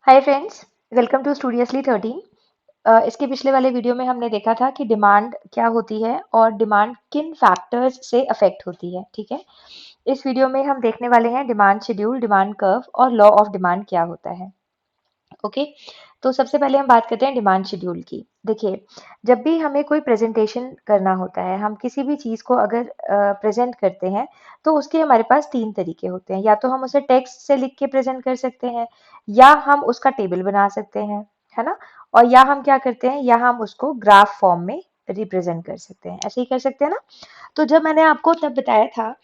Hi friends, welcome to studiously 13। इसके पिछले वाले वीडियो में हमने देखा था कि डिमांड क्या होती है और डिमांड किन फैक्टर्स से अफेक्ट होती है। ठीक है, इस वीडियो में हम देखने वाले हैं डिमांड शेड्यूल, डिमांड कर्व और लॉ ऑफ डिमांड क्या होता है। ओके, तो सबसे पहले हम बात करते हैं डिमांड शेड्यूल की। देखिए, जब भी हमें कोई प्रेजेंटेशन करना होता है, हम किसी भी चीज़ को अगर प्रेजेंट करते हैं, तो उसके हमारे पास 3 तरीके होते हैं। या तो हम उसे टेक्स्ट से लिख के प्रेजेंट कर सकते हैं, या हम उसका टेबल बना सकते हैं, है ना? और या हम क्या करते हैं, या हम उसको ग्राफ फॉर्म में रिप्रेजेंट कर सकते हैं। ऐसे ही कर सकते हैं ना? तो जब मैंने आपको तब बताया था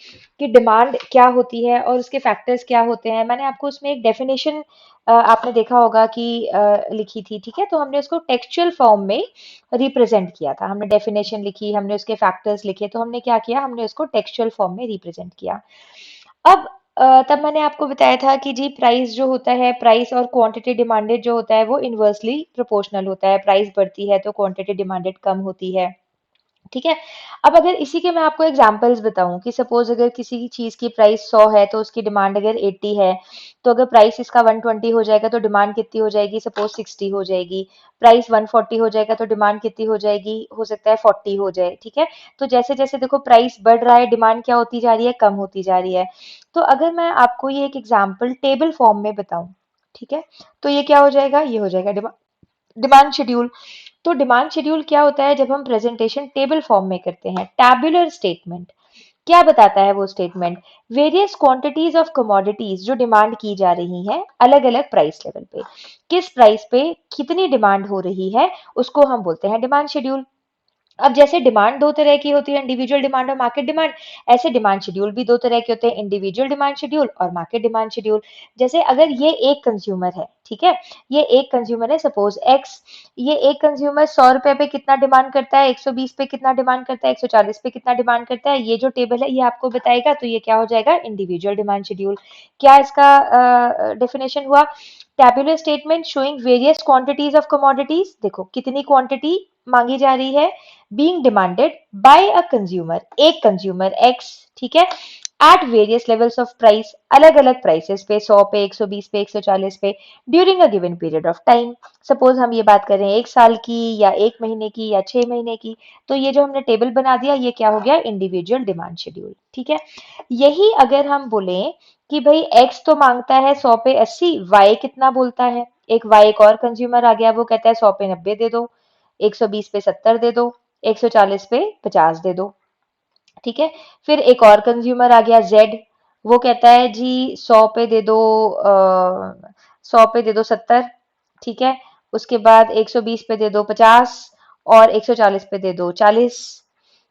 कि डिमांड क्या होती है और उसके फैक्टर्स क्या होते हैं, मैंने आपको उसमें एक डेफिनेशन आपने देखा होगा कि लिखी थी। ठीक है, तो हमने उसको टेक्सचुअल फॉर्म में रिप्रेजेंट किया था। हमने डेफिनेशन लिखी, हमने उसके फैक्टर्स लिखे, तो हमने क्या किया, हमने उसको टेक्सचुअल फॉर्म में रिप्रेजेंट किया। अब तब मैंने आपको बताया था कि जी प्राइस जो होता है, प्राइस और क्वांटिटी डिमांडेड जो होता है वो इनवर्सली प्रोपोर्शनल होता है। प्राइस बढ़ती है तो क्वांटिटी डिमांडेड कम होती है। ठीक है, अब अगर इसी के मैं आपको एग्जांपल्स बताऊं कि सपोज अगर किसी चीज की प्राइस 100 है तो उसकी डिमांड अगर 80 है, तो अगर प्राइस इसका 120 हो जाएगा तो डिमांड कितनी हो जाएगी, सपोज 60 हो जाएगी। प्राइस 140 हो जाएगा तो डिमांड कितनी हो जाएगी, हो सकता है 40 हो जाए। ठीक है, तो जैसे जैसे देखो प्राइस बढ़ रहा है, डिमांड क्या होती जा रही है, कम होती जा रही है। तो अगर मैं आपको ये एक एग्जाम्पल टेबल फॉर्म में बताऊं, ठीक है, तो ये क्या हो जाएगा, ये हो जाएगा डिमांड शेड्यूल। तो डिमांड शेड्यूल क्या होता है, जब हम प्रेजेंटेशन टेबल फॉर्म में करते हैं। टैबुलर स्टेटमेंट क्या बताता है, वो statement various quantities of commodities जो डिमांड की जा रही हैं अलग अलग प्राइस लेवल पे, किस प्राइस पे कितनी डिमांड हो रही है, उसको हम बोलते हैं डिमांड शेड्यूल। अब जैसे डिमांड दो तरह की होती है, इंडिविजुअल डिमांड और मार्केट डिमांड, ऐसे डिमांड शेड्यूल भी दो तरह के होते हैं, इंडिविजुअल डिमांड शेड्यूल और मार्केट डिमांड शेड्यूल। जैसे अगर ये एक कंज्यूमर है, ठीक है, ये एक कंज्यूमर है सपोज एक्स, ये एक कंज्यूमर 100 रुपए पे कितना डिमांड करता है, 120 पे कितना डिमांड करता है, 140 पे कितना डिमांड करता है, ये जो टेबल है ये आपको बताएगा। तो ये क्या हो जाएगा, इंडिविजुअल डिमांड शेड्यूल। क्या इसका डेफिनेशन हुआ, tabular statement showing various quantities of commodities, देखो कितनी क्वांटिटी मांगी जा रही है, being demanded by a consumer, एक कंज्यूमर एक्स, ठीक है, at various levels of price, अलग अलग प्राइसेस पे, 100 पे, 120 पे, 140 पे, during a given period of time. Suppose हम ये बात कर रहे हैं 1 साल की या 1 महीने की या 6 महीने की, तो ये जो हमने टेबल बना दिया ये क्या हो गया, इंडिविजुअल डिमांड शेड्यूल। ठीक है, यही अगर हम बोले कि भाई एक्स तो मांगता है 100 पे 80, वाई कितना बोलता है, एक वाई एक और कंज्यूमर आ गया, वो कहता है 100 पे 90 दे दो, 120 पे 70 दे दो, 140 पे 50 दे दो। ठीक है, फिर एक और कंज्यूमर आ गया जेड, वो कहता है जी 100 पे दे दो, 100 पे दे दो 70। ठीक है, उसके बाद 120 पे दे दो 50 और 140 पे दे दो 40।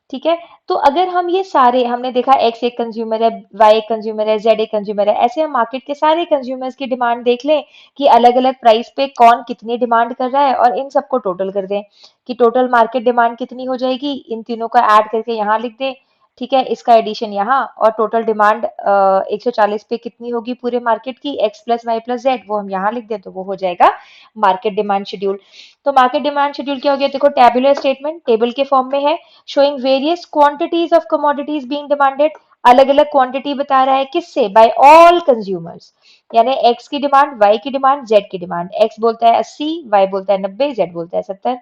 ठीक है, तो अगर हम ये सारे, हमने देखा एक्स एक कंज्यूमर है, वाई एक कंज्यूमर है, जेड एक कंज्यूमर है, ऐसे हम मार्केट के सारे कंज्यूमर्स की डिमांड देख लें कि अलग अलग प्राइस पे कौन कितनी डिमांड कर रहा है, और इन सबको टोटल कर दें कि टोटल मार्केट डिमांड कितनी हो जाएगी, इन तीनों का ऐड करके यहाँ लिख दें। ठीक है, इसका एडिशन यहाँ, और टोटल डिमांड 140 पे कितनी होगी पूरे मार्केट की, X plus Y plus Z, वो हम यहाँ लिख दें, तो वो हो जाएगा मार्केट डिमांड शेड्यूल। तो मार्केट डिमांड शेड्यूल क्या हो गया, देखो टेबुलर स्टेटमेंट टेबल के फॉर्म में है, showing various quantities of commodities being demanded, अलग अलग क्वांटिटी बता रहा है किससे, बाय ऑल कंज्यूमर्स, यानी एक्स की डिमांड, वाई की डिमांड, जेड की डिमांड। एक्स बोलता है 80, वाई बोलता है 90, जेड बोलता है 70,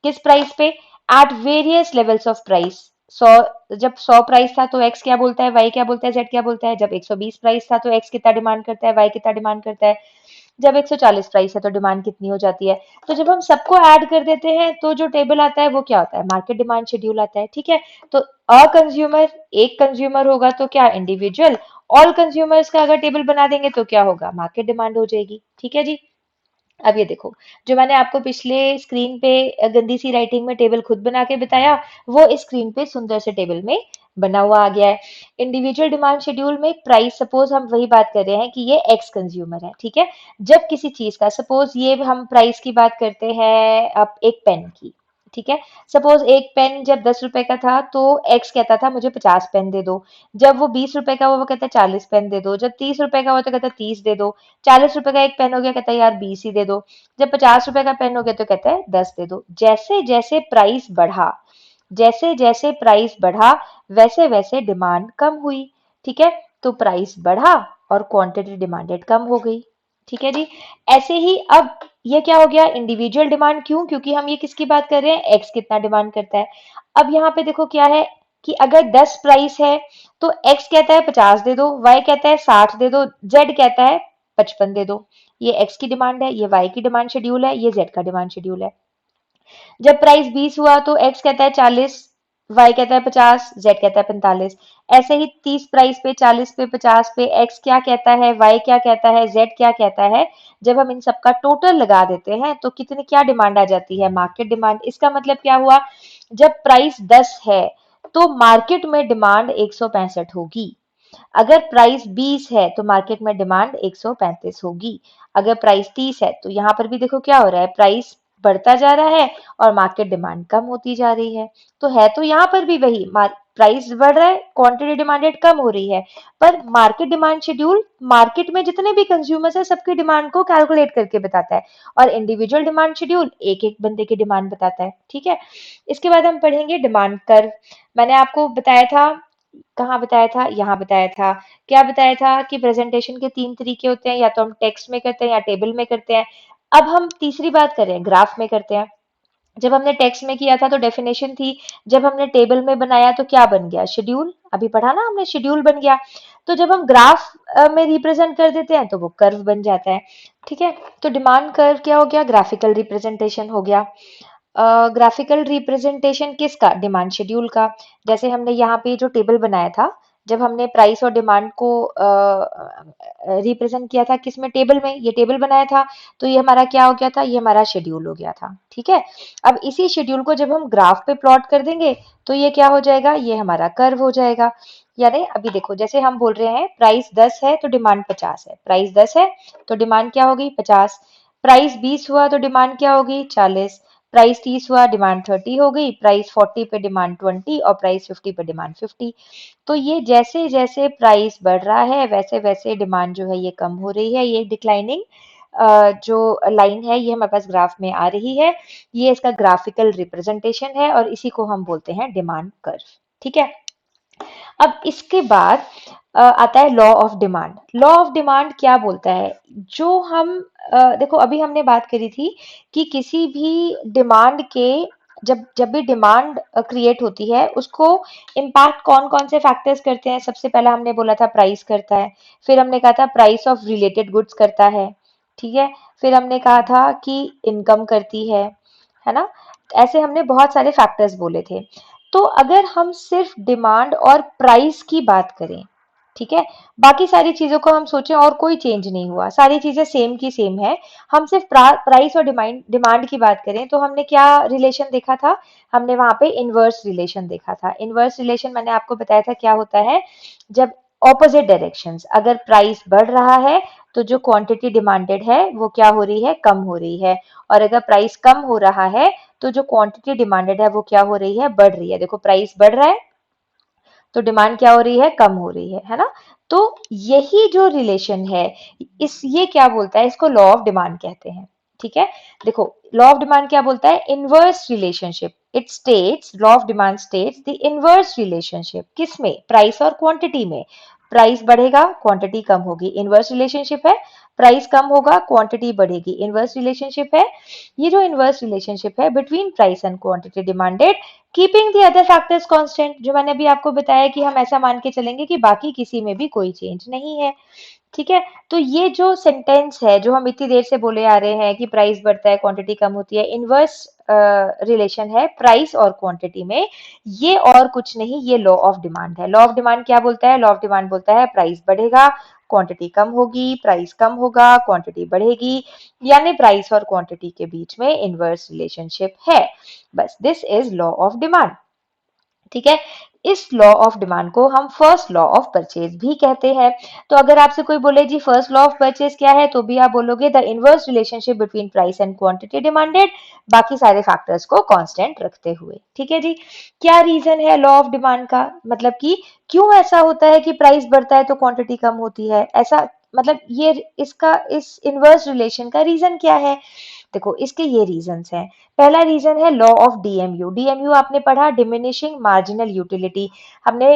किस प्राइस पे, at various levels of price. 100, जब 100 प्राइस था तो एक्स क्या बोलता है, वाई क्या बोलता है, जेड क्या बोलता है। जब 120 प्राइस था तो एक्स कितना डिमांड करता है, वाई कितना डिमांड करता है। जब 140 प्राइस है तो डिमांड कितनी हो जाती है। तो जब हम सबको ऐड कर देते हैं तो जो टेबल आता है वो क्या होता है, मार्केट डिमांड शेड्यूल आता है। ठीक है, तो अ कंज्यूमर, एक कंज्यूमर होगा तो क्या, इंडिविजुअल। ऑल कंज्यूमर्स का अगर टेबल बना देंगे तो क्या होगा, मार्केट डिमांड हो जाएगी। ठीक है जी, अब ये देखो, जो मैंने आपको पिछले स्क्रीन पे गंदी सी राइटिंग में टेबल खुद बना के बताया, वो इस स्क्रीन पे सुंदर से टेबल में बना हुआ आ गया है। इंडिविजुअल डिमांड शेड्यूल में प्राइस, सपोज हम वही बात कर रहे हैं कि ये एक्स कंज्यूमर है, ठीक है, जब किसी चीज का, सपोज ये हम प्राइस की बात करते हैं अब एक पेन की, ठीक है, सपोज एक पेन जब 10 रुपए का था तो एक्स कहता था मुझे 50 पेन दे दो। जब वो 20 रुपए का हुआ वो कहता है 40 पेन दे दो। जब 30 रुपए का हुआ तो कहता है 30 दे दो। 40 रुपए का एक पेन हो गया, कहता है यार 20 ही दे दो। जब 50 रुपए का पेन हो गया तो कहता है 10 दे दो। जैसे जैसे प्राइस बढ़ा, जैसे जैसे प्राइस बढ़ा, वैसे वैसे डिमांड कम हुई। ठीक है, तो प्राइस बढ़ा और क्वांटिटी डिमांडेड कम हो गई। ठीक है जी। ऐसे ही अब ये क्या हो गया, इंडिविजुअल डिमांड। क्यों? क्योंकि हम ये किसकी बात कर रहे हैं, एक्स कितना डिमांड करता है। अब यहाँ पे देखो क्या है कि अगर 10 प्राइस है तो एक्स कहता है 50 दे दो, वाई कहता है 60 दे दो, जेड कहता है 55 दे दो। ये एक्स की डिमांड है, ये वाई की डिमांड शेड्यूल है, ये जेड का डिमांड शेड्यूल है। जब प्राइस 20 हुआ तो एक्स कहता है 40, वाई कहता है 50, जेड कहता है 45। ऐसे ही 30 प्राइस पे, 40 पे, 50 पे एक्स क्या कहता है, वाई क्या कहता है, जेड क्या कहता है। जब हम इन सबका टोटल लगा देते हैं तो कितनी क्या डिमांड आ जाती है, मार्केट डिमांड। इसका मतलब क्या हुआ, जब प्राइस 10 है तो मार्केट में डिमांड 165 होगी। अगर प्राइस 20 है तो मार्केट में डिमांड 135 होगी। अगर प्राइस 30 है तो यहाँ पर भी देखो क्या हो रहा है, प्राइस बढ़ता जा रहा है और मार्केट डिमांड कम होती जा रही है तो यहाँ पर भी वही, प्राइस बढ़ रहा है, क्वांटिटी डिमांडेड कम हो रही है, पर मार्केट डिमांड शेड्यूल मार्केट में जितने भी कंज्यूमर्स है सबकी डिमांड को कैलकुलेट करके बताता है, और इंडिविजुअल डिमांड शेड्यूल एक एक बंदे की डिमांड बताता है। ठीक है, इसके बाद हम पढ़ेंगे डिमांड कर्व। मैंने आपको बताया था, कहाँ बताया था, यहाँ बताया था। क्या बताया था कि प्रेजेंटेशन के 3 तरीके होते हैं, या तो हम टेक्स्ट में करते हैं या टेबल में करते हैं। अब हम तीसरी बात करें, ग्राफ में करते हैं। जब हमने टेक्स्ट में किया था तो डेफिनेशन थी, जब हमने टेबल में बनाया तो क्या बन गया, शेड्यूल। अभी पढ़ा ना हमने, शेड्यूल बन गया। तो जब हम ग्राफ में रिप्रेजेंट कर देते हैं तो वो कर्व बन जाता है। ठीक है, तो डिमांड कर्व क्या हो गया, ग्राफिकल रिप्रेजेंटेशन हो गया। ग्राफिकल रिप्रेजेंटेशन किसका, डिमांड शेड्यूल का। जैसे हमने यहाँ पे जो टेबल बनाया था, जब हमने प्राइस और डिमांड को रिप्रेजेंट किया था किसमें, टेबल में, ये टेबल बनाया था, तो ये हमारा क्या हो गया था, ये हमारा शेड्यूल हो गया था। ठीक है, अब इसी शेड्यूल को जब हम ग्राफ पे प्लॉट कर देंगे तो ये क्या हो जाएगा, ये हमारा कर्व हो जाएगा। यानी अभी देखो, जैसे हम बोल रहे हैं प्राइस 10 है तो डिमांड 50 है, प्राइस 10 है तो डिमांड क्या होगी, 50। प्राइस 20 हुआ तो डिमांड क्या होगी, 40। प्राइस 30 हुआ, डिमांड 30 हो गई। प्राइस 40 पे डिमांड 20 और प्राइस 50 पे डिमांड 50। तो ये जैसे जैसे प्राइस बढ़ रहा है वैसे वैसे डिमांड जो है ये कम हो रही है। ये डिक्लाइनिंग जो लाइन है ये हमारे पास ग्राफ में आ रही है, ये इसका ग्राफिकल रिप्रेजेंटेशन है और इसी को हम बोलते हैं डिमांड कर्व। ठीक है, अब इसके बाद आता है law of demand. Law of demand क्या बोलता है, जो हम देखो अभी हमने बात करी थी कि किसी भी डिमांड के, जब जब भी डिमांड क्रिएट होती है उसको इम्पैक्ट कौन कौन से फैक्टर्स करते हैं। सबसे पहला हमने बोला था प्राइस करता है, फिर हमने कहा था प्राइस ऑफ रिलेटेड गुड्स करता है। ठीक है, फिर हमने कहा था कि इनकम करती है ना। ऐसे हमने बहुत सारे फैक्टर्स बोले थे। तो अगर हम सिर्फ डिमांड और प्राइस की बात करें, ठीक है, बाकी सारी चीजों को हम सोचें और कोई चेंज नहीं हुआ, सारी चीजें सेम की सेम है, हम सिर्फ प्राइस और डिमांड डिमांड की बात करें तो हमने क्या रिलेशन देखा था, हमने वहां पे इनवर्स रिलेशन देखा था। इनवर्स रिलेशन मैंने आपको बताया था क्या होता है, जब ऑपोजिट डायरेक्शंस, अगर प्राइस बढ़ रहा है तो जो क्वांटिटी डिमांडेड है वो क्या हो रही है, कम हो रही है, और अगर प्राइस कम हो रहा है तो जो क्वांटिटी डिमांडेड है वो क्या हो रही है, बढ़ रही है। देखो प्राइस बढ़ रहा है तो डिमांड क्या हो रही है, कम हो रही है ना। तो यही जो रिलेशन है, इस ये क्या बोलता है, इसको लॉ ऑफ डिमांड कहते हैं। ठीक है, देखो लॉ ऑफ डिमांड क्या बोलता है, inverse relationship. It states, law of demand states the inverse relationship, किसमें, प्राइस और क्वांटिटी में। प्राइस बढ़ेगा क्वांटिटी कम होगी, इनवर्स रिलेशनशिप है। प्राइस कम होगा क्वांटिटी बढ़ेगी, इनवर्स रिलेशनशिप है। ये जो इनवर्स रिलेशनशिप है between price and quantity demanded, keeping the other factors constant, जो मैंने अभी आपको बताया कि हम ऐसा मान के चलेंगे कि बाकी किसी में भी कोई चेंज नहीं है। ठीक है, तो ये जो सेंटेंस है जो हम इतनी देर से बोले आ रहे हैं कि प्राइस बढ़ता है क्वांटिटी कम होती है, इनवर्स रिलेशन है प्राइस और क्वांटिटी में, ये और कुछ नहीं, ये लॉ ऑफ डिमांड है। लॉ ऑफ डिमांड क्या बोलता है, लॉ ऑफ डिमांड बोलता है प्राइस बढ़ेगा क्वांटिटी कम होगी, प्राइस कम होगा क्वांटिटी बढ़ेगी, यानी प्राइस और क्वांटिटी के बीच में इनवर्स रिलेशनशिप है। बस, this is law of demand. ठीक है, इस लॉ ऑफ डिमांड को हम फर्स्ट लॉ ऑफ परचेज भी कहते हैं। तो अगर आपसे कोई बोले जी फर्स्ट लॉ ऑफ परचेज क्या है, तो भी आप बोलोगे the inverse relationship between price and quantity demanded, बाकी सारे फैक्टर्स को कांस्टेंट रखते हुए। ठीक है जी, क्या रीजन है लॉ ऑफ डिमांड का, मतलब कि क्यों ऐसा होता है कि प्राइस बढ़ता है तो क्वांटिटी कम होती है, ऐसा मतलब ये इसका, इस इनवर्स रिलेशन का रीजन क्या है। देखो इसके ये रीजंस हैं। पहला रीजन है लॉ ऑफ डीएमयू। डीएमयू आपने पढ़ा, डिमिनिशिंग मार्जिनल यूटिलिटी। हमने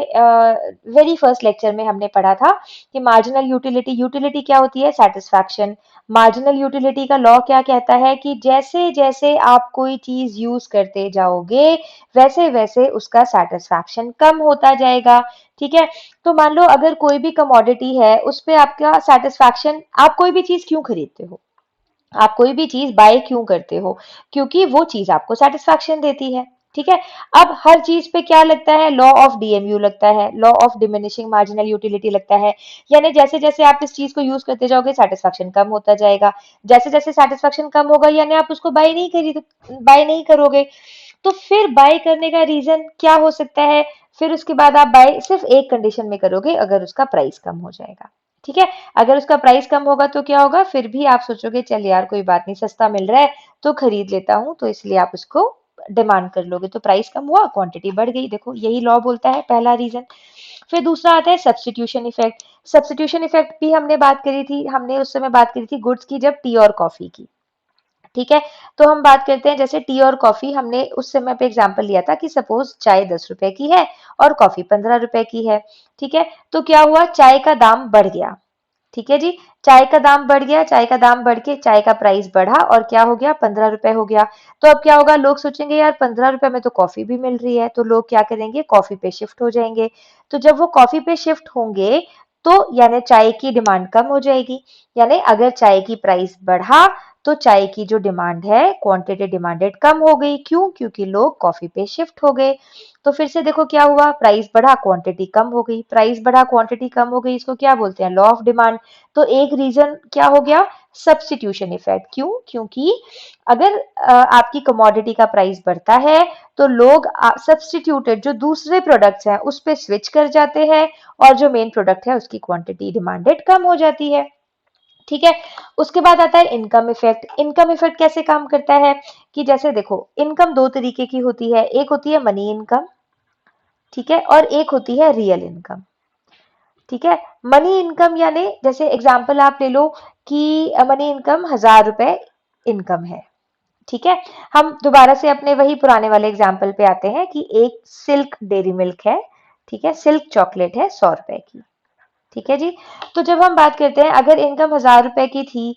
वेरी फर्स्ट लेक्चर में हमने पढ़ा था कि मार्जिनल यूटिलिटी, यूटिलिटी क्या होती है? सेटिस्फैक्शन। मार्जिनल यूटिलिटी का लॉ क्या कहता है कि जैसे जैसे आप कोई चीज यूज करते जाओगे वैसे वैसे उसका सेटिस्फैक्शन कम होता जाएगा। ठीक है, तो मान लो अगर कोई भी कमोडिटी है उस पे आपका सेटिस्फैक्शन, आप कोई भी चीज क्यों खरीदते हो, आप कोई भी चीज बाय क्यों करते हो? क्योंकि वो चीज आपको सेटिस्फैक्शन देती है। ठीक है, अब हर चीज पे क्या लगता है? लॉ ऑफ डीएमयू लगता है, law of diminishing marginal utility लगता है। यानी जैसे जैसे आप इस चीज को यूज करते जाओगे सेटिस्फैक्शन कम होता जाएगा। जैसे जैसे सेटिस्फैक्शन कम होगा यानी आप उसको बाय नहीं करोगे। तो फिर बाय करने का रीजन क्या हो सकता है? फिर उसके बाद आप बाय सिर्फ एक कंडीशन में करोगे, अगर उसका प्राइस कम हो जाएगा। ठीक है, अगर उसका प्राइस कम होगा तो क्या होगा? फिर भी आप सोचोगे चल यार कोई बात नहीं, सस्ता मिल रहा है तो खरीद लेता हूं, तो इसलिए आप उसको डिमांड कर लोगे, तो प्राइस कम हुआ, क्वांटिटी बढ़ गई। देखो यही लॉ बोलता है, पहला रीजन। फिर दूसरा आता है सब्स्टिट्यूशन इफेक्ट। सब्स्टिट्यूशन इफेक्ट भी हमने बात करी थी, हमने उस समय बात करी थी गुड्स की, जब टी और कॉफी की। ठीक है, तो हम बात करते हैं जैसे टी और कॉफी, हमने उस समय पे एग्जांपल लिया था कि सपोज चाय 10 रुपए की है और कॉफी 15 रुपए की है। ठीक है, तो क्या हुआ? चाय का दाम बढ़ गया। ठीक है जी, चाय का दाम बढ़ गया, चाय का दाम बढ़ के चाय का प्राइस बढ़ा और क्या हो गया? 15 रुपए हो गया। तो अब क्या होगा? लोग सोचेंगे यार 15 रुपए में तो कॉफी भी मिल रही है, तो लोग क्या करेंगे? कॉफी पे शिफ्ट हो जाएंगे। तो जब वो कॉफी पे शिफ्ट होंगे तो यानी चाय की डिमांड कम हो जाएगी। यानी अगर चाय की प्राइस बढ़ा तो चाय की जो डिमांड है, क्वांटिटी डिमांडेड, कम हो गई। क्यों? क्योंकि लोग कॉफी पे शिफ्ट हो गए। तो फिर से देखो क्या हुआ? प्राइस बढ़ा, क्वांटिटी कम हो गई, प्राइस बढ़ा, क्वांटिटी कम हो गई। इसको क्या बोलते हैं? Law of demand. तो एक रीजन क्या हो गया? Substitution effect. क्यों? क्योंकि अगर आपकी कमोडिटी का प्राइस बढ़ता है तो लोग सब्स्टिट्यूटेड जो दूसरे प्रोडक्ट्स हैं उस पे स्विच कर जाते हैं और जो मेन प्रोडक्ट है उसकी क्वांटिटी डिमांडेड कम हो जाती है। ठीक है, उसके बाद आता है इनकम इफेक्ट। इनकम इफेक्ट कैसे काम करता है कि जैसे देखो इनकम दो तरीके की होती है, एक होती है मनी इनकम, ठीक है, और एक होती है रियल इनकम। ठीक है, मनी इनकम यानी जैसे एग्जांपल आप ले लो कि मनी इनकम 1000 रुपए इनकम है। ठीक है, हम दोबारा से अपने वही पुराने वाले एग्जांपल पे आते हैं कि एक सिल्क डेयरी मिल्क है। ठीक है, सिल्क चॉकलेट है 100 रुपए की। ठीक है जी, तो जब हम बात करते हैं अगर इनकम 1000 रुपए की थी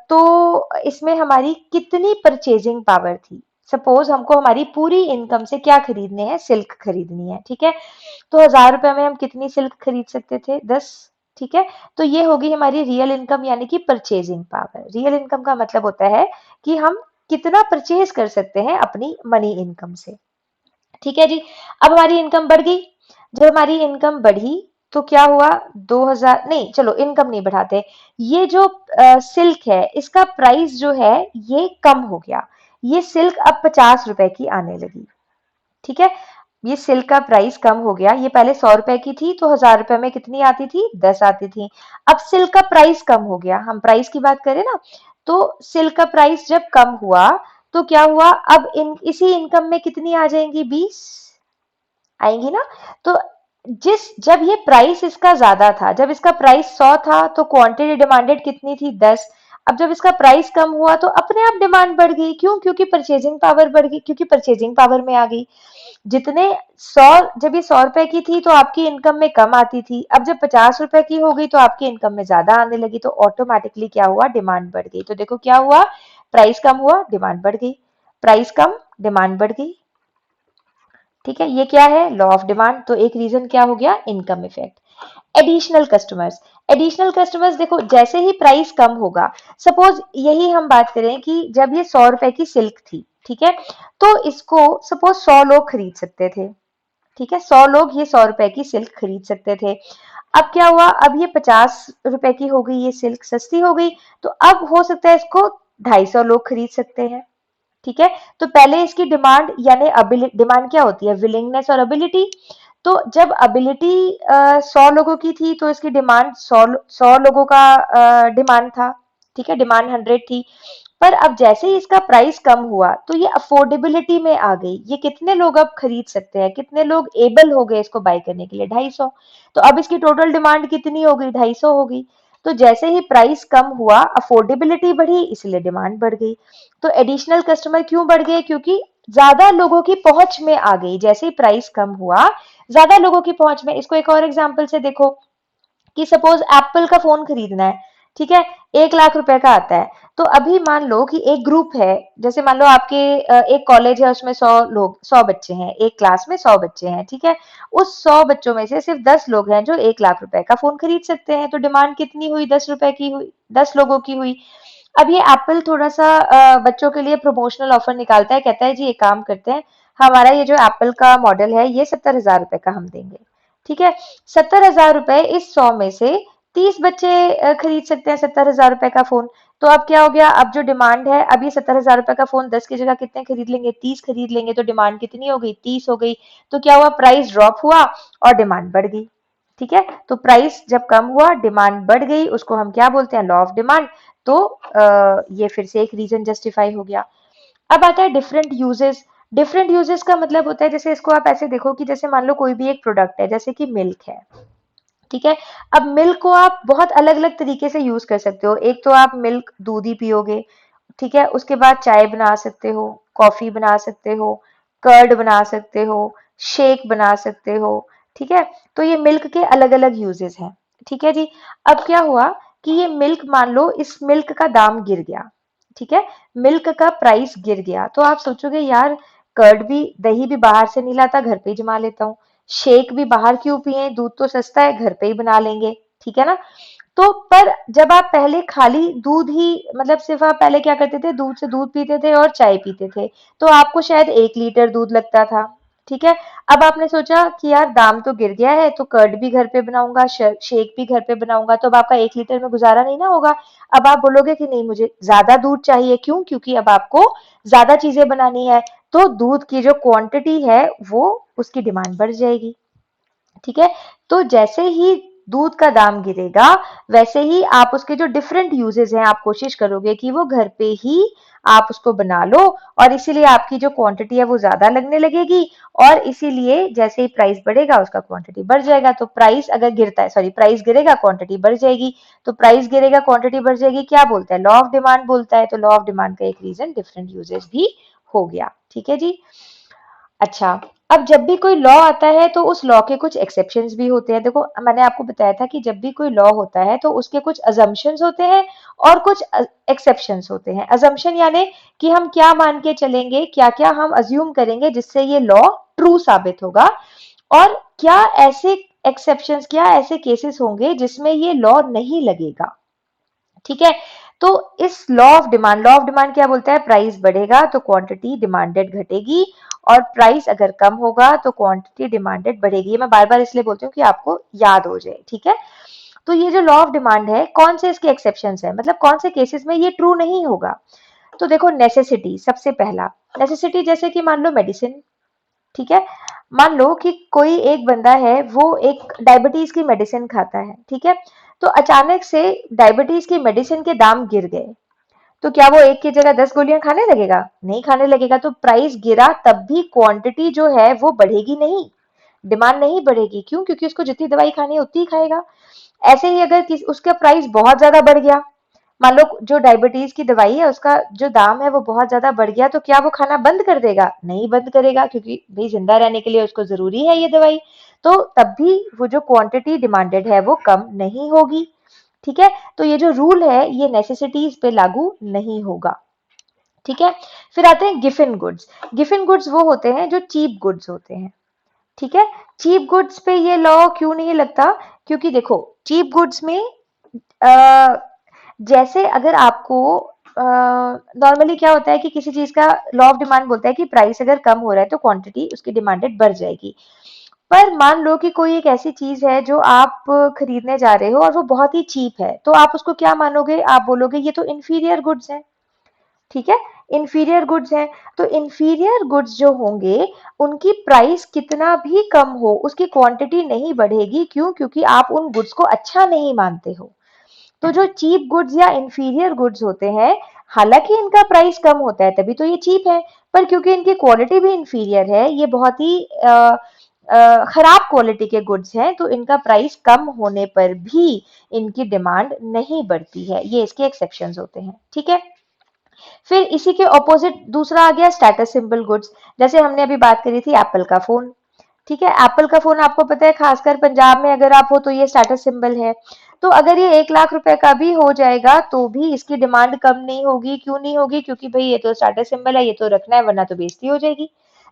तो इसमें हमारी कितनी परचेजिंग पावर थी? सपोज हमको हमारी पूरी इनकम से क्या खरीदने हैं? सिल्क खरीदनी है। ठीक है, तो 1000 रुपए में हम कितनी सिल्क खरीद सकते थे? 10। ठीक है, तो ये होगी हमारी रियल इनकम यानी कि परचेजिंग पावर। रियल इनकम का मतलब होता है कि हम कितना परचेज कर सकते हैं अपनी मनी इनकम से। ठीक है जी, अब हमारी इनकम बढ़ गई। जब हमारी इनकम बढ़ी तो क्या हुआ? 2000 नहीं, चलो इनकम नहीं बढ़ाते, ये जो सिल्क है इसका प्राइस जो है ये कम हो गया। ये सिल्क अब 50 रुपए की आने लगी। ठीक है, ये सिल्क का प्राइस कम हो गया, ये पहले 100 रुपए की थी तो 1000 रुपए में कितनी आती थी? 10 आती थी। अब सिल्क का प्राइस कम हो गया, हम प्राइस की बात करें ना, तो सिल्क का प्राइस जब कम हुआ तो क्या हुआ? अब इसी इनकम में कितनी आ जाएंगी? 20 आएंगी ना। तो जब ये प्राइस इसका ज्यादा था, जब इसका प्राइस 100 था तो क्वांटिटी डिमांडेड कितनी थी? 10। अब जब इसका प्राइस कम हुआ तो अपने आप डिमांड बढ़ गई। क्यों? क्योंकि परचेजिंग पावर बढ़ गई, क्योंकि परचेजिंग पावर में आ गई। जितने 100, जब ये 100 रुपए की थी तो आपकी इनकम में कम आती थी, अब जब 50 रुपए की हो गई तो आपकी इनकम में ज्यादा आने लगी, तो ऑटोमेटिकली क्या हुआ? डिमांड बढ़ गई। तो देखो क्या हुआ? प्राइस कम हुआ, डिमांड बढ़ गई, प्राइस कम, डिमांड बढ़ गई। ठीक है, ये क्या है? Law of demand. तो एक रीजन क्या हो गया? Income effect. Additional customers. Additional customers देखो जैसे ही प्राइस कम होगा, सपोज यही हम बात करें कि जब ये 100 रुपए की सिल्क थी, ठीक है, तो इसको सपोज 100 लोग खरीद सकते थे। ठीक है, 100 लोग ये 100 रुपए की सिल्क खरीद सकते थे। अब क्या हुआ? अब ये 50 रुपए की हो गई, ये सिल्क सस्ती हो गई, तो अब हो सकता है इसको 250 लोग खरीद सकते हैं। ठीक है, तो पहले इसकी डिमांड यानी अबिलिटी, डिमांड क्या होती है? विलिंगनेस और अबिलिटी। तो जब अबिलिटी 100 लोगों की थी तो इसकी डिमांड 100 लोगों का डिमांड था। ठीक है, डिमांड 100 थी। पर अब जैसे ही इसका प्राइस कम हुआ तो ये अफोर्डेबिलिटी में आ गई। ये कितने लोग अब खरीद सकते हैं? कितने लोग एबल हो गए इसको बाय करने के लिए? 250। तो अब इसकी टोटल डिमांड कितनी हो गई? 250 हो गई। तो जैसे ही प्राइस कम हुआ, अफोर्डेबिलिटी बढ़ी, इसलिए डिमांड बढ़ गई। तो एडिशनल कस्टमर क्यों बढ़ गए? क्योंकि ज्यादा लोगों की पहुंच में आ गई। जैसे ही प्राइस कम हुआ, ज्यादा लोगों की पहुंच में। इसको एक और एग्जांपल से देखो कि सपोज एप्पल का फोन खरीदना है, ठीक है, 1 लाख रुपए का आता है। तो अभी मान लो कि एक ग्रुप है, जैसे मान लो आपके एक कॉलेज है, उसमें 100 लोग, 100 बच्चे हैं, एक क्लास में 100 बच्चे हैं, ठीक है। उस 100 बच्चों में से सिर्फ 10 लोग हैं जो 1 लाख रुपए का फोन खरीद सकते हैं। तो डिमांड कितनी हुई? 10 रुपए की हुई, 10 लोगों की हुई। अब ये एप्पल थोड़ा सा बच्चों के लिए प्रमोशनल ऑफर निकालता है, कहता है जी एक काम करते हैं, हमारा ये जो एप्पल का मॉडल है ये 70,000 रुपए का हम देंगे, ठीक है। 70,000 रुपए इस 100 में से 30 बच्चे खरीद सकते हैं 70,000 रुपए का फोन। तो अब क्या हो गया? अब जो डिमांड है, अब ये 70,000 रुपए का फोन 10 की जगह कितने खरीद लेंगे? 30 खरीद लेंगे। तो डिमांड कितनी हो गई? 30 हो गई। तो क्या हुआ? प्राइस ड्रॉप हुआ और डिमांड बढ़ गई, ठीक है। तो प्राइस जब कम हुआ, डिमांड बढ़ गई, उसको हम क्या बोलते हैं? Law of demand. तो ये फिर से एक रीजन जस्टिफाई हो गया। अब आता है डिफरेंट यूजेस। डिफरेंट यूजेस का मतलब होता है, जैसे इसको आप ऐसे देखो कि जैसे मान लो कोई भी एक प्रोडक्ट है, जैसे कि मिल्क है, ठीक है। अब मिल्क को आप बहुत अलग अलग तरीके से यूज कर सकते हो। एक तो आप मिल्क दूध ही पियोगे, ठीक है। उसके बाद चाय बना सकते हो, कॉफी बना सकते हो, कर्ड बना सकते हो, शेक बना सकते हो, ठीक है। तो ये मिल्क के अलग अलग यूजेस हैं, ठीक है जी। अब क्या हुआ कि ये मिल्क, मान लो इस मिल्क का दाम गिर गया, ठीक है, मिल्क का प्राइस गिर गया। तो आप सोचोगे यार, कर्ड भी, दही भी बाहर से नहीं लाता, घर पे ही जमा लेता हूँ। शेक भी बाहर क्यों पिए, दूध तो सस्ता है, घर पे ही बना लेंगे, ठीक है ना। तो पर जब आप पहले खाली दूध ही, मतलब सिर्फ आप पहले क्या करते थे? दूध से दूध पीते थे और चाय पीते थे, तो आपको शायद 1 लीटर दूध लगता था, ठीक है। अब आपने सोचा कि यार दाम तो गिर गया है, तो कर्ड भी घर पे बनाऊंगा, शेक भी घर पे बनाऊंगा, तो अब आपका 1 लीटर में गुजारा नहीं ना होगा। अब आप बोलोगे कि नहीं, मुझे ज्यादा दूध चाहिए। क्यों? क्योंकि अब आपको ज्यादा चीजें बनानी है, तो दूध की जो क्वांटिटी है वो, उसकी डिमांड बढ़ जाएगी, ठीक है। तो जैसे ही दूध का दाम गिरेगा, वैसे ही आप उसके जो डिफरेंट यूजेस हैं, आप कोशिश करोगे कि वो घर पे ही आप उसको बना लो, और इसीलिए आपकी जो क्वांटिटी है वो ज्यादा लगने लगेगी, और इसीलिए जैसे ही प्राइस बढ़ेगा उसका क्वांटिटी बढ़ जाएगा। तो प्राइस अगर गिरता है, सॉरी, प्राइस गिरेगा क्वांटिटी बढ़ जाएगी। तो प्राइस गिरेगा क्वांटिटी बढ़ जाएगी, क्या बोलता है? लॉ ऑफ डिमांड बोलता है। तो लॉ ऑफ डिमांड का एक रीजन डिफरेंट यूजेस भी हो गया, ठीक है जी। अच्छा, अब जब भी कोई लॉ आता है तो उस लॉ के कुछ एक्सेप्शंस भी होते हैं। देखो, मैंने आपको बताया था कि जब भी कोई लॉ होता है तो उसके कुछ अजम्पशंस होते हैं और कुछ एक्सेप्शंस होते हैं। अजम्पशन यानी कि हम क्या मान के चलेंगे, क्या क्या हम अज्यूम करेंगे जिससे ये लॉ ट्रू साबित होगा, और क्या ऐसे एक्सेप्शंस, क्या ऐसे केसेस होंगे जिसमें ये लॉ नहीं लगेगा, ठीक है। तो इस लॉ ऑफ डिमांड क्या बोलता है? प्राइस बढ़ेगा तो क्वांटिटी डिमांडेड घटेगी, और प्राइस अगर कम होगा तो क्वांटिटी डिमांडेड बढ़ेगी। ये मैं बार बार इसलिए बोलती हूँ कि आपको याद हो जाए, ठीक है। तो ये जो लॉ ऑफ डिमांड है, कौन से इसके एक्सेप्शंस है, मतलब कौन से केसेस में ये ट्रू नहीं होगा? तो देखो, नेसेसिटी सबसे पहला। नेसेसिटी जैसे कि मान लो मेडिसिन, ठीक है। मान लो कि कोई एक बंदा है, वो एक डायबिटीज की मेडिसिन खाता है, ठीक है। तो अचानक से डायबिटीज की मेडिसिन के दाम गिर गए, तो क्या वो एक की जगह 10 गोलियां खाने लगेगा? नहीं खाने लगेगा। तो प्राइस गिरा तब भी क्वांटिटी जो है वो बढ़ेगी नहीं, डिमांड नहीं बढ़ेगी। क्यों? क्योंकि उसको जितनी दवाई खानी है उतनी ही खाएगा। ऐसे ही अगर उसका प्राइस बहुत ज्यादा बढ़ गया, मान लो जो डायबिटीज की दवाई है उसका जो दाम है वो बहुत ज्यादा बढ़ गया, तो क्या वो खाना बंद कर देगा? नहीं बंद करेगा, क्योंकि भाई जिंदा रहने के लिए उसको जरूरी है ये दवाई। तो तब भी वो जो क्वांटिटी डिमांडेड है वो कम नहीं होगी, ठीक है। तो ये जो रूल है ये नेसेसिटीज पे लागू नहीं होगा, ठीक है। फिर आते हैं गिफिन गुड्स। गिफिन गुड्स वो होते हैं जो चीप गुड्स होते हैं, ठीक है। चीप गुड्स पे ये लॉ क्यों नहीं लगता? क्योंकि देखो, चीप गुड्स में जैसे अगर आपको नॉर्मली क्या होता है कि किसी चीज का लॉ ऑफ डिमांड बोलता है कि प्राइस अगर कम हो रहा है तो क्वांटिटी उसकी डिमांडेड बढ़ जाएगी। पर मान लो कि कोई एक ऐसी चीज है जो आप खरीदने जा रहे हो और वो बहुत ही चीप है, तो आप उसको क्या मानोगे? आप बोलोगे ये तो इंफीरियर गुड्स है, ठीक है। इंफीरियर गुड्स हैं, तो इंफीरियर गुड्स जो होंगे उनकी प्राइस कितना भी कम हो उसकी क्वांटिटी नहीं बढ़ेगी। क्यों? क्योंकि आप उन गुड्स को अच्छा नहीं मानते हो। तो जो चीप गुड्स या इंफीरियर गुड्स होते हैं, हालांकि इनका प्राइस कम होता है तभी तो ये चीप है, पर क्योंकि इनकी क्वालिटी भी इंफीरियर है, ये बहुत ही खराब क्वालिटी के गुड्स हैं तो इनका प्राइस कम होने पर भी इनकी डिमांड नहीं बढ़ती है, ये इसके एक्सेप्शंस होते हैं, ठीक है। फिर इसी के ऑपोजिट दूसरा आ गया स्टेटस सिंबल गुड्स, जैसे हमने अभी बात करी थी एप्पल का फोन, ठीक है। एप्पल का फोन आपको पता है खासकर पंजाब में अगर आप हो तो ये स्टेटस सिंबल है। तो अगर ये 1 लाख रुपए का भी हो जाएगा तो भी इसकी डिमांड कम नहीं होगी, क्यों नहीं होगी, क्योंकि भाई ये तो स्टेटस सिंबल है, ये तो रखना है वरना तो बेइज्जती हो जाएगी।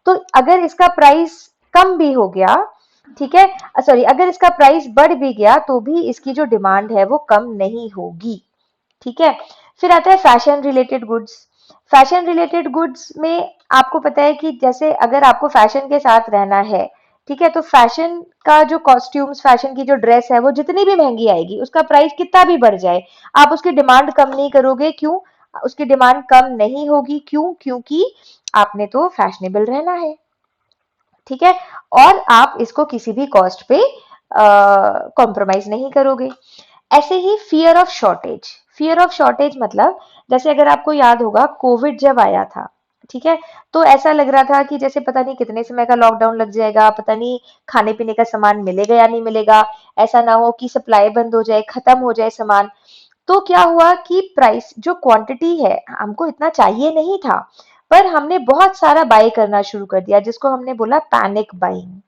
तो अगर इसका प्राइस कम भी हो गया, ठीक है, सॉरी, अगर इसका प्राइस बढ़ भी गया तो भी इसकी जो डिमांड है वो कम नहीं होगी, ठीक है। फिर आता है fashion related goods. Fashion related goods में आपको पता है कि जैसे अगर आपको फैशन के साथ रहना है, ठीक है, तो फैशन का जो कॉस्ट्यूम्स, फैशन की जो ड्रेस है वो जितनी भी महंगी आएगी, उसका प्राइस कितना भी बढ़ जाए, आप उसकी डिमांड कम नहीं करोगे, क्यों, उसकी डिमांड कम नहीं होगी, क्यों, क्योंकि आपने तो फैशनेबल रहना है, ठीक है, और आप इसको किसी भी कॉस्ट पे कॉम्प्रोमाइज नहीं करोगे। ऐसे ही fear of shortage, fear of shortage मतलब जैसे अगर आपको याद होगा कोविड जब आया था, ठीक है, तो ऐसा लग रहा था कि जैसे पता नहीं कितने समय का लॉकडाउन लग जाएगा, पता नहीं खाने पीने का सामान मिलेगा या नहीं मिलेगा, ऐसा ना हो कि सप्लाई बंद हो जाए, खत्म हो जाए सामान। तो क्या हुआ कि प्राइस जो क्वांटिटी है हमको इतना चाहिए नहीं था, पर हमने बहुत सारा बाय करना शुरू कर दिया जिसको हमने बोला पैनिक बाइंग,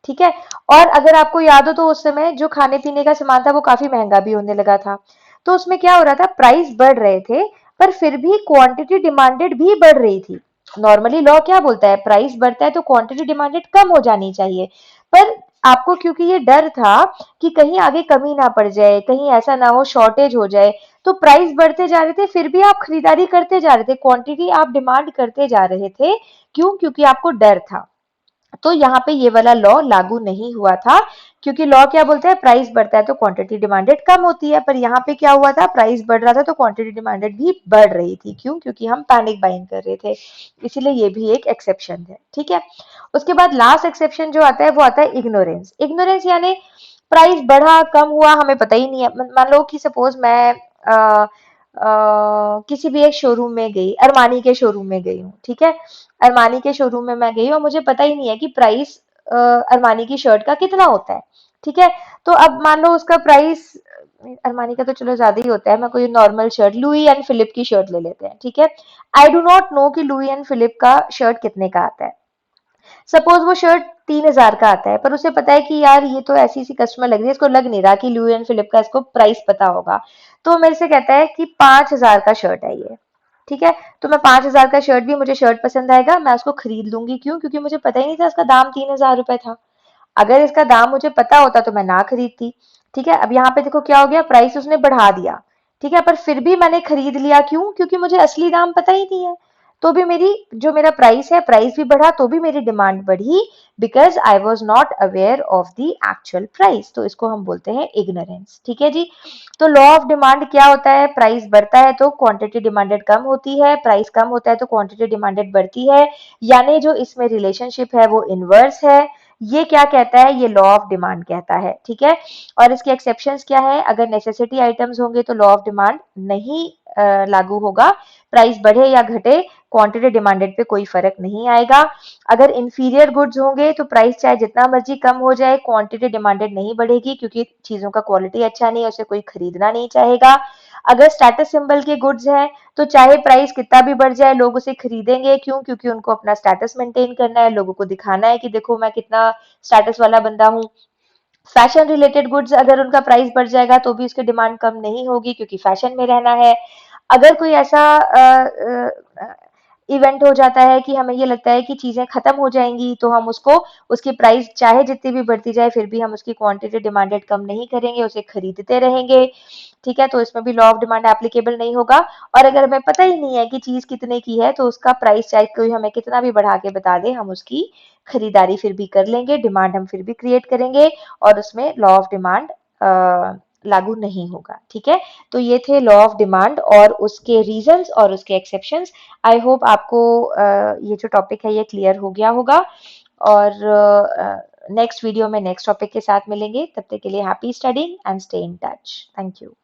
ठीक है। और अगर आपको याद हो तो उस समय जो खाने पीने का सामान था वो काफी महंगा भी होने लगा था, तो उसमें क्या हो रहा था, प्राइस बढ़ रहे थे पर फिर भी क्वांटिटी डिमांडेड भी बढ़ रही थी। नॉर्मली लॉ क्या बोलता है, प्राइस बढ़ता है तो क्वांटिटी डिमांडेड कम हो जानी चाहिए, पर आपको क्योंकि ये डर था कि कहीं आगे कमी ना पड़ जाए, कहीं ऐसा ना हो शॉर्टेज हो जाए, तो प्राइस बढ़ते जा रहे थे फिर भी आप खरीदारी करते जा रहे थे, क्वांटिटी आप डिमांड करते जा रहे थे, क्यों, क्योंकि आपको डर था। तो यहाँ पे ये वाला लॉ लागू नहीं हुआ था, क्योंकि लॉ क्या बोलता है, प्राइस बढ़ता है तो क्वांटिटी डिमांडेड कम होती है, पर यहाँ पे क्या हुआ था, प्राइस बढ़ रहा था तो क्वांटिटी डिमांडेड भी बढ़ रही थी, क्यों, क्योंकि हम पैनिक बाइंग कर रहे थे, इसीलिए ये भी एक एक्सेप्शन है, ठीक है। उसके बाद लास्ट एक्सेप्शन जो आता है वो आता है इग्नोरेंस। इग्नोरेंस यानी प्राइस बढ़ा कम हुआ हमें पता ही नहीं है, मान लो कि सपोज मैं किसी भी एक शोरूम में गई, अरमानी के शोरूम में गई हूँ, ठीक है, अरमानी के शोरूम में मैं गई और मुझे पता ही नहीं है कि प्राइस अरमानी की शर्ट का कितना होता है, ठीक है। तो अब मान लो उसका प्राइस, अरमानी का तो चलो ज्यादा ही होता है, मैं कोई normal shirt Louis and Philippe की शर्ट ले लेते हैं, ठीक है। आई डू नॉट नो कि लुई एंड फिलिप का शर्ट कितने का आता है। सपोज वो शर्ट 3,000 का आता है, पर उसे पता है कि यार ये तो ऐसी सी कस्टमर लग रही है, इसको लग नहीं रहा कि लुई एंड फिलिप का इसको प्राइस पता होगा, तो मेरे से कहता है कि 5,000 का शर्ट है ये, ठीक है। तो मैं 5,000 का शर्ट भी, मुझे शर्ट पसंद आएगा, मैं उसको खरीद लूंगी, क्यों, क्योंकि मुझे पता ही नहीं था इसका दाम 3,000 रुपए था। अगर इसका दाम मुझे पता होता तो मैं ना खरीदती, ठीक है। अब यहाँ पे देखो क्या हो गया, प्राइस उसने बढ़ा दिया, ठीक है, पर फिर भी मैंने खरीद लिया, क्यों, क्योंकि मुझे असली दाम पता ही नहीं है। तो भी मेरी जो मेरा प्राइस है, प्राइस भी बढ़ा तो भी मेरी डिमांड बढ़ी, because I was not aware of the actual price, तो इसको हम बोलते हैं इग्नोरेंस, ठीक है जी। तो लॉ ऑफ डिमांड क्या होता है, प्राइस बढ़ता है तो क्वांटिटी डिमांडेड कम होती है, प्राइस कम होता है तो क्वांटिटी डिमांडेड बढ़ती है, यानी जो इसमें रिलेशनशिप है वो इनवर्स है। ये क्या कहता है, ये लॉ ऑफ डिमांड कहता है, ठीक है। और इसके एक्सेप्शंस क्या है, अगर नेसेसिटी आइटम्स होंगे तो लॉ ऑफ डिमांड नहीं लागू होगा, प्राइस बढ़े या घटे क्वांटिटी डिमांडेड पे कोई फर्क नहीं आएगा। अगर इंफीरियर गुड्स होंगे तो प्राइस चाहे जितना मर्जी कम हो जाए, क्वांटिटी डिमांडेड नहीं बढ़ेगी, क्योंकि चीजों का क्वालिटी अच्छा नहीं है, उसे कोई खरीदना नहीं चाहेगा। अगर स्टेटस सिंबल के गुड्स हैं तो चाहे प्राइस कितना भी बढ़ जाए लोग उसे खरीदेंगे, क्यों, क्योंकि उनको अपना स्टेटस मेंटेन करना है, लोगों को दिखाना है कि देखो मैं कितना स्टेटस वाला बंदा हूँ। फैशन रिलेटेड गुड्स अगर उनका प्राइस बढ़ जाएगा तो भी उसकी डिमांड कम नहीं होगी, क्योंकि फैशन में रहना है। अगर कोई ऐसा इवेंट हो जाता है कि हमें ये लगता है कि चीजें खत्म हो जाएंगी, तो हम उसको, उसकी प्राइस चाहे जितनी भी बढ़ती जाए फिर भी हम उसकी क्वांटिटी डिमांडेड कम नहीं करेंगे, उसे खरीदते रहेंगे, ठीक है। तो इसमें भी लॉ ऑफ डिमांड एप्लीकेबल नहीं होगा। और अगर हमें पता ही नहीं है कि चीज कितने की है तो उसका प्राइस चाहे कोई हमें कितना भी बढ़ा के बता दे, हम उसकी खरीदारी फिर भी कर लेंगे, डिमांड हम फिर भी क्रिएट करेंगे, और उसमें लॉ ऑफ डिमांड लागू नहीं होगा, ठीक है। तो ये थे लॉ ऑफ डिमांड और उसके रीजंस और उसके एक्सेप्शंस। आई होप आपको ये जो टॉपिक है ये क्लियर हो गया होगा, और नेक्स्ट वीडियो में नेक्स्ट टॉपिक के साथ मिलेंगे, तब तक के लिए happy studying and stay in touch. Thank you.